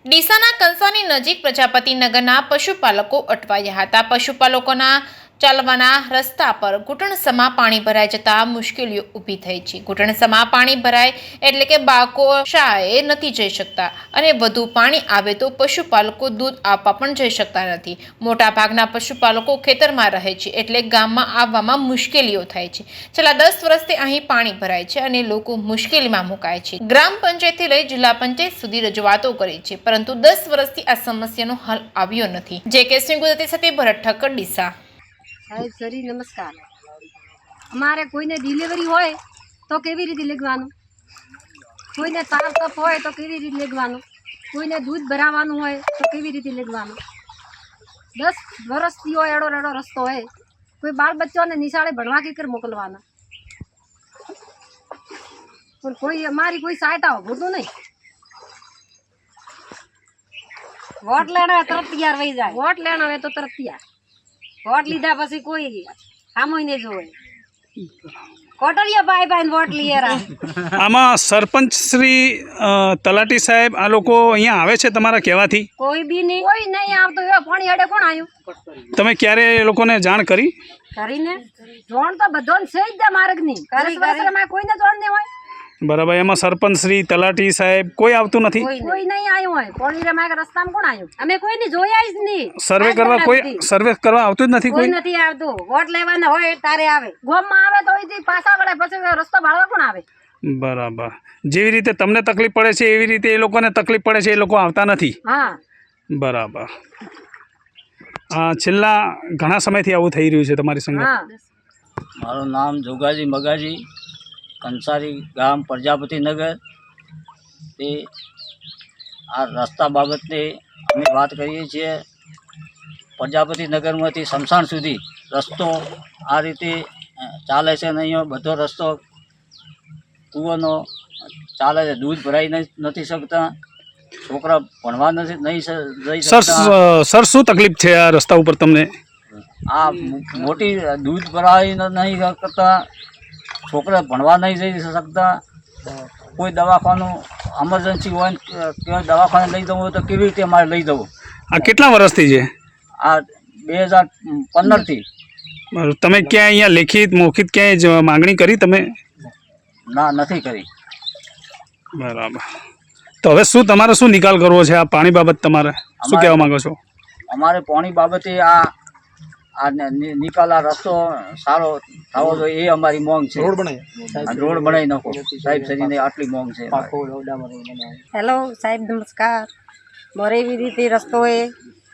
ડીસાના કંસાની નજીક પ્રજાપતિનગરના પશુપાલકો અટવાયા હતા। પશુપાલકોના ચાલવાના રસ્તા પર ઘૂંટણસમા પાણી ભરાઈ જતા મુશ્કેલીઓ ઊભી થઈ છે। ઘૂંટણસમા પાણી ભરાય એટલે કે બાળકો શાળાએ નથી જઈ શકતા અને વધુ પાણી આવે તો પશુપાલકો દૂધ આપવા પણ જઈ શકતા નથી। મોટા ભાગના પશુપાલકો ખેતરમાં રહે છે એટલે ગામમાં આવવામાં મુશ્કેલીઓ થાય છે। છેલ્લા 10 વર્ષથી અહીં પાણી ભરાય છે અને લોકો મુશ્કેલીમાં મુકાય છે। ગ્રામ પંચાયતથી લઈ જિલ્લા પંચાયત સુધી રજૂઆતો કરી છે, પરંતુ 10 વર્ષથી આ સમસ્યાનો હલ આવ્યો નથી। જે કે સિંહ ગુજરાતી સાથે ભરત ઠક્કર, ડીસા। साहेब सरी नमस्कार। अमारे कोई ने डिलीवरी होय तो केवी रीते लगवानुं, कोई ने तार तप होय तो केवी रीते लगवानुं, कोई ने दूध भरावानुं होय तो केवी रीते लगवानुं। 10 वर्षथी होय एडो रेडो रस्तो होय, कोई बाळ बच्चोने निशाळे भणवा के कर मोकलवाना, पण कोई अमारी कोई सहायता होतो नहीं। वोट लेना तरफ तैयार वही जाए, वोट लेना हो तो तरफ तैयार, वोट लीधा पछी कोई आमोय ने जोवे, कोटरिया पाई पाई वोट लिए रहा। आमा सरपंच श्री तलाटी साहेब आ लोको अहींया आवे छे तमारा कहेवाथी? कोई नहीं आवतो। ए पाणी हेडे कोण आयो? તમે ક્યારે એ લોકોને જાણ કરી? કરીને જોણ તો બધોને છે જ માર્ગની, કરે કોઈને જોણ નહીં હોય। બરાબર, એમાં સરપંચ શ્રી તલાટી સાહેબ કોઈ આવતું નથી? કોઈ નહીં આવ્યું હોય। પાણી રે માગ રસ્તામાં કોણ આવ્યું? અમે કોઈને જોયા જ નહીં। સર્વે કરવા કોઈ સર્વે કરવા આવતું જ નથી? કોઈ નથી આવતું। વોટ લેવાના હોય તારે આવે, ગામમાં આવે તો અહીંથી પાછા વળે, પછી રસ્તો ભાળવા કોણ આવે? બરાબર, જેવી રીતે તમને તકલીફ પડે છે એવી રીતે એ લોકોને તકલીફ પડે છે, એ લોકો આવતા નથી? હા, બરાબર। છેલ્લા ઘણા સમયથી આવું થઈ રહ્યું છે તમારી સંગે? મારું નામ જોગાજી મગાજી, કંસારી ગામ પ્રજાપતિનગર। તે આ રસ્તા બાબતે અમે વાત કરીએ છીએ। પ્રજાપતિનગરમાંથી સ્મશાન સુધી રસ્તો આ રીતે ચાલે છે ને અહીંયા બધો રસ્તો કૂવાનો ચાલે છે, દૂધ ભરાઈ નથી શકતા, છોકરા ભણવા નહીં જઈ શકતા। સર શું તકલીફ છે આ રસ્તા ઉપર તમને? આ મોટી દૂધ ભરાઈ નહીં કરતા, છોકરા ભણવા નહીં જઈ શકતા, કોઈ દવાખાનું એમરજન્સી હોય કે દવાખાને લઈ જવું હોય તો કેવી રીતે અમારે લઈ જવું? આ કેટલા વર્ષથી છે? આ 2015થી। તમે ક્યાંય અહીંયા લેખિત મૌખિત ક્યાંય માંગણી કરી તમે? ના, નથી કરી। બરાબર, તો હવે શું તમારે શું નિકાલ કરવો છે આ પાણી બાબત? તમારે શું કહેવા માંગો છો? અમારે પાણી બાબતે આ નિકાલ, આ રસ્તો સારો થવો જોઈએ એ અમારી માંગ છે। રોડ બનાવી નાખો સાહેબ, સરીને આટલી માંગ છે। હેલો સાહેબ નમસ્કાર। મારે એવી રીતે રસ્તો એ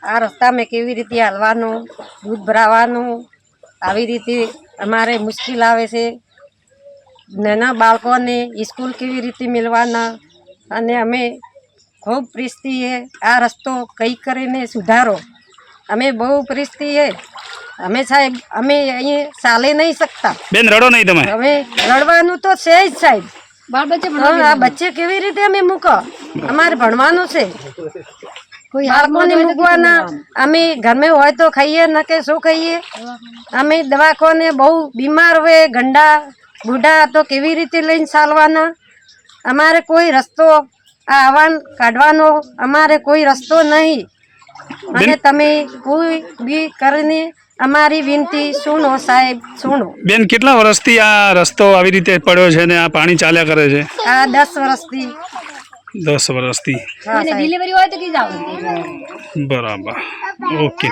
આ રસ્તામાં કેવી રીતે હાલવાનું, દૂધ ભરાવાનું, આવી રીતે અમારે મુશ્કેલ આવે છે। નાના બાળકોને સ્કૂલ કેવી રીતે મિલવાના, અને અમે ખૂબ પરિસ્થિતિએ આ રસ્તો કંઈ કરીને સુધારો। અમે બહુ પરિસ્થિતિએ અમે સાહેબ અમે અહીં ચાલે નહીં શકતા। બેન રડો નહીં તમે, હવે રડવાનું તો છે જ સાહેબ। આ બચ્ચે કેવી રીતે અમે મૂકો? અમારે ભણવાનું છે, બાળકોને મૂકવાના। અમે ઘરમાં હોય તો ખાઈએ ન કે શું ખાઈએ? અમે દવાખાને બહુ બીમાર હોય, ગંડા બુઢા તો કેવી રીતે લઈને ચાલવાના? અમારે કોઈ રસ્તો આવવાન કાઢવાનો અમારે કોઈ રસ્તો નહીં, અને તમે કોઈ બી કરીને અમારી વિનંતી સુનો સાહેબ, સુનો। બેન કેટલા વર્ષથી આ રસ્તો આવી રીતે પડ્યો છે ને આ પાણી ચાલ્યા કરે છે? આ 10 વર્ષથી। 10 વર્ષથી ડિલિવરી હોય તો કી જાવ? બરાબર, ઓકે।